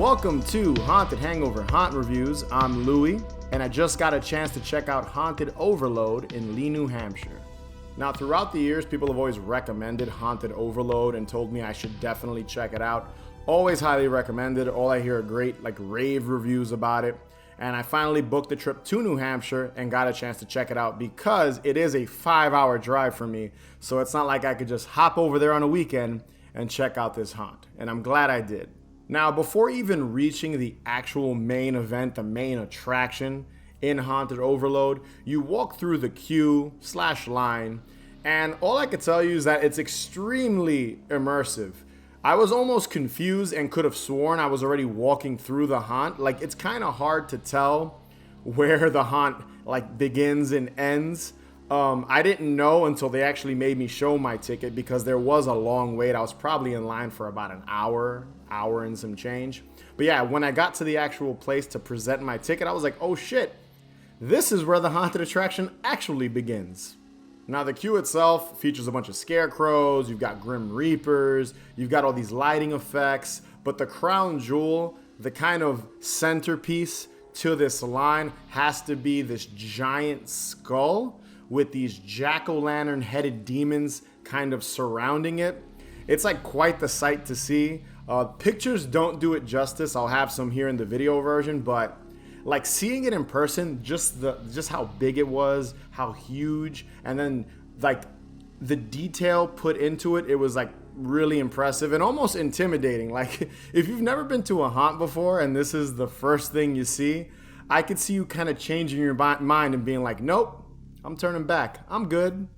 Welcome to Haunted Hangover Haunt Reviews. I'm Louie, and I just got a chance to check out Haunted Overload in Lee, New Hampshire. Now, throughout the years, people have always recommended Haunted Overload and told me I should definitely check it out. Always highly recommended. All I hear are great, rave reviews about it. And I finally booked a trip to New Hampshire and got a chance to check it out because it is a 5-hour drive for me. So it's not like I could just hop over there on a weekend and check out this haunt. And I'm glad I did. Now, before even reaching the actual main event, the main attraction in Haunted Overload, you walk through the queue/line, and all I could tell you is that it's extremely immersive. I was almost confused and could have sworn I was already walking through the haunt. It's kind of hard to tell where the haunt begins and ends. I didn't know until they actually made me show my ticket because there was a long wait. I was probably in line for about an hour and some change. But yeah, when I got to the actual place to present my ticket, I was like, oh shit, this is where the haunted attraction actually begins. Now, the queue itself features a bunch of scarecrows, you've got Grim Reapers, you've got all these lighting effects, but the crown jewel, the kind of centerpiece to this line, has to be this giant skull with these jack-o'-lantern headed demons kind of surrounding it. It's quite the sight to see. Pictures don't do it justice. I'll have some here in the video version, but seeing it in person, just how big it was, how huge, and then the detail put into it, it was really impressive and almost intimidating. If you've never been to a haunt before and this is the first thing you see, I could see you kind of changing your mind and being like, nope, I'm turning back. I'm good.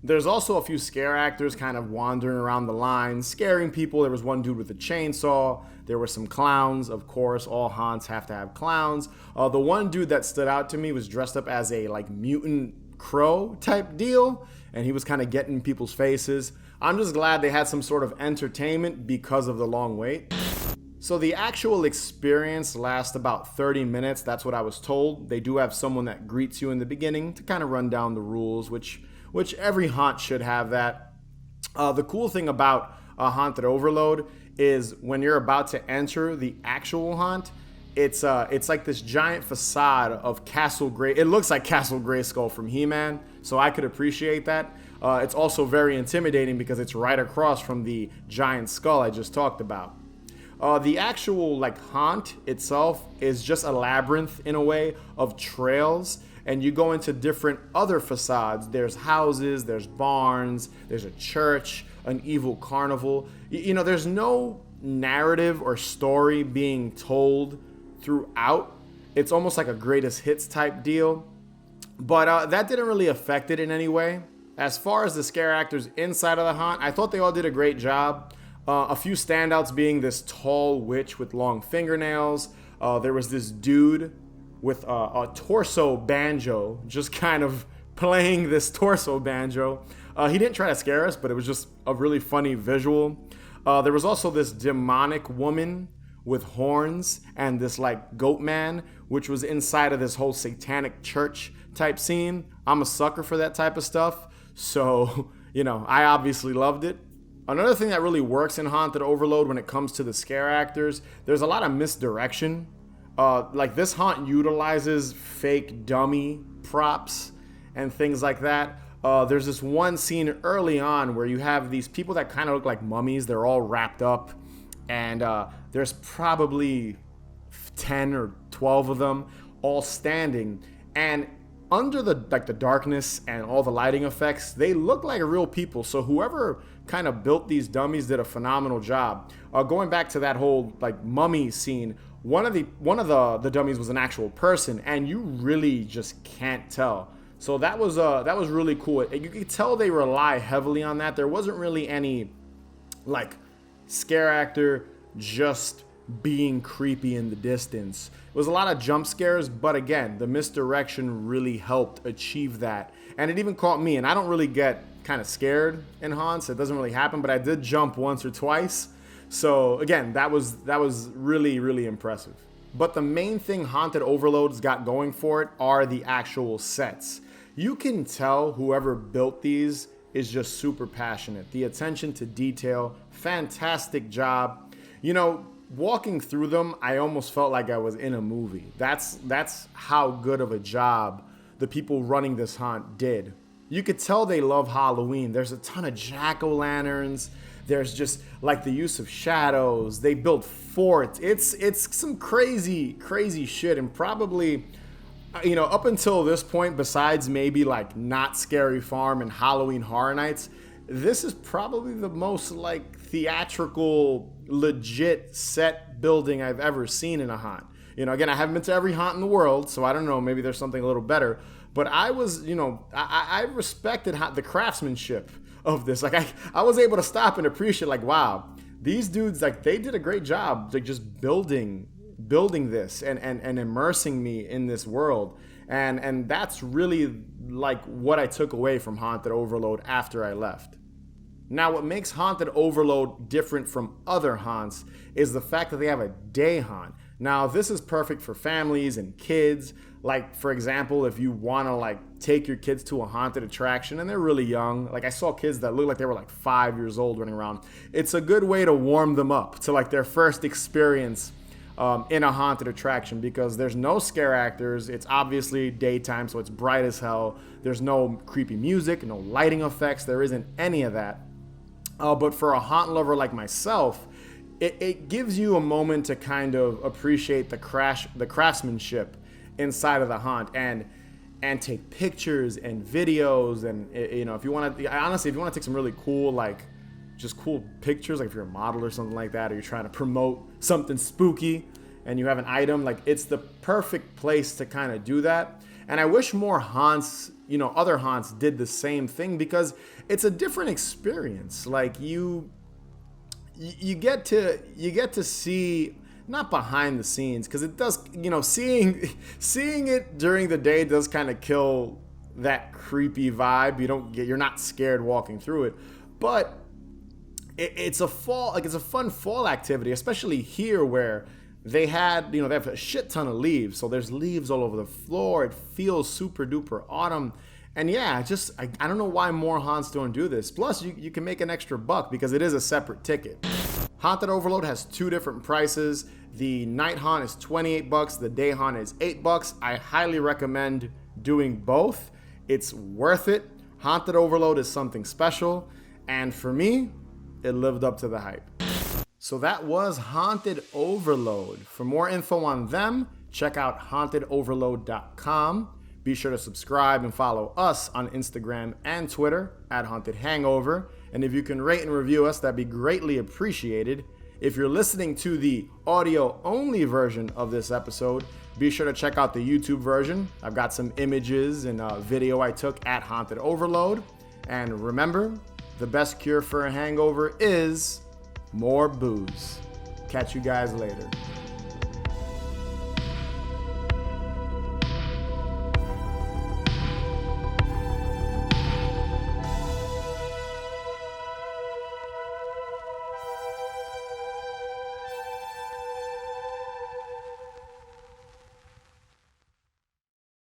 There's also a few scare actors kind of wandering around the line, scaring people. There was one dude with a chainsaw. There were some clowns. Of course, all haunts have to have clowns. The one dude that stood out to me was dressed up as a mutant crow type deal, and he was kind of getting in people's faces. I'm just glad they had some sort of entertainment because of the long wait. So the actual experience lasts about 30 minutes. That's what I was told. They do have someone that greets you in the beginning to kind of run down the rules, which every haunt should have that. The cool thing about a Haunted Overload is when you're about to enter the actual haunt, it's like this giant facade of Castle Grey. It looks like Castle Grayskull from He-Man, so I could appreciate that. It's also very intimidating because it's right across from the giant skull I just talked about. The actual haunt itself is just a labyrinth in a way of trails, and you go into different other facades. There's houses, there's barns, there's a church, an evil carnival. There's no narrative or story being told throughout. It's almost like a greatest hits type deal, but that didn't really affect it in any way. As far as the scare actors inside of the haunt, I thought they all did a great job. A few standouts being this tall witch with long fingernails. There was this dude with a torso banjo, just kind of playing this torso banjo. He didn't try to scare us, but it was just a really funny visual. There was also this demonic woman with horns and this goat man, which was inside of this whole satanic church type scene. I'm a sucker for that type of stuff, so I obviously loved it. Another thing that really works in Haunted Overload when it comes to the scare actors, there's a lot of misdirection. This haunt utilizes fake dummy props and things like that. There's this one scene early on where you have these people that kind of look like mummies. They're all wrapped up, and there's probably 10 or 12 of them all standing, and under the darkness and all the lighting effects, they look like real people. So whoever kind of built these dummies did a phenomenal job. Going back to that whole mummy scene, one of the dummies was an actual person, and you really just can't tell. So that was really cool. You could tell they rely heavily on that. There wasn't really any scare actor just being creepy in the distance. It was a lot of jump scares, but again, the misdirection really helped achieve that. And it even caught me, and I don't really get kind of scared in haunts. It doesn't really happen, but I did jump once or twice. So again, that was really, really impressive. But the main thing Haunted Overload's got going for it are the actual sets. You can tell whoever built these is just super passionate. The attention to detail, fantastic job. walking through them, I almost felt like I was in a movie. That's how good of a job the people running this haunt did. You could tell they love Halloween. There's a ton of jack-o'-lanterns. There's just like the use of shadows. They built forts. It's some crazy shit. And probably, up until this point, besides maybe like Not Scary Farm and Halloween Horror Nights, this is probably the most like theatrical, legit set building I've ever seen in a haunt. Again, I haven't been to every haunt in the world, so I don't know, maybe there's something a little better. But I was, I respected the craftsmanship of this. Like I was able to stop and appreciate, like, wow, these dudes, like, they did a great job, like, just building this and immersing me in this world. And that's really like what I took away from Haunted Overload after I left. Now, what makes Haunted Overload different from other haunts is the fact that they have a day haunt. Now, this is perfect for families and kids. Like, for example, if you want to like take your kids to a haunted attraction and they're really young, like I saw kids that look like they were like 5 years old running around. It's a good way to warm them up to like their first experience in a haunted attraction, because there's no scare actors. It's obviously daytime, so it's bright as hell. There's no creepy music, no lighting effects. There isn't any of that. But for a haunt lover like myself, it gives you a moment to kind of appreciate the craftsmanship inside of the haunt and take pictures and videos. And if you want to take some really cool, like just cool pictures, like if you're a model or something like that, or you're trying to promote something spooky and you have an item, like it's the perfect place to kind of do that. And I wish more haunts, other haunts did the same thing, because it's a different experience. Like you get to see, not behind the scenes, because it does, seeing it during the day does kind of kill that creepy vibe. You're not scared walking through it, but it's a fun fall activity, especially here where they had, they have a shit ton of leaves. So there's leaves all over the floor. It feels super duper autumn. And yeah, I don't know why more haunts don't do this. Plus, you can make an extra buck because it is a separate ticket. Haunted Overload has two different prices. The night haunt is $28. The day haunt is $8. I highly recommend doing both. It's worth it. Haunted Overload is something special. And for me, it lived up to the hype. So that was Haunted Overload. For more info on them, check out hauntedoverload.com. Be sure to subscribe and follow us on Instagram and Twitter at Haunted Hangover. And if you can rate and review us, that'd be greatly appreciated. If you're listening to the audio-only version of this episode, be sure to check out the YouTube version. I've got some images and a video I took at Haunted Overload. And remember, the best cure for a hangover is more booze. Catch you guys later.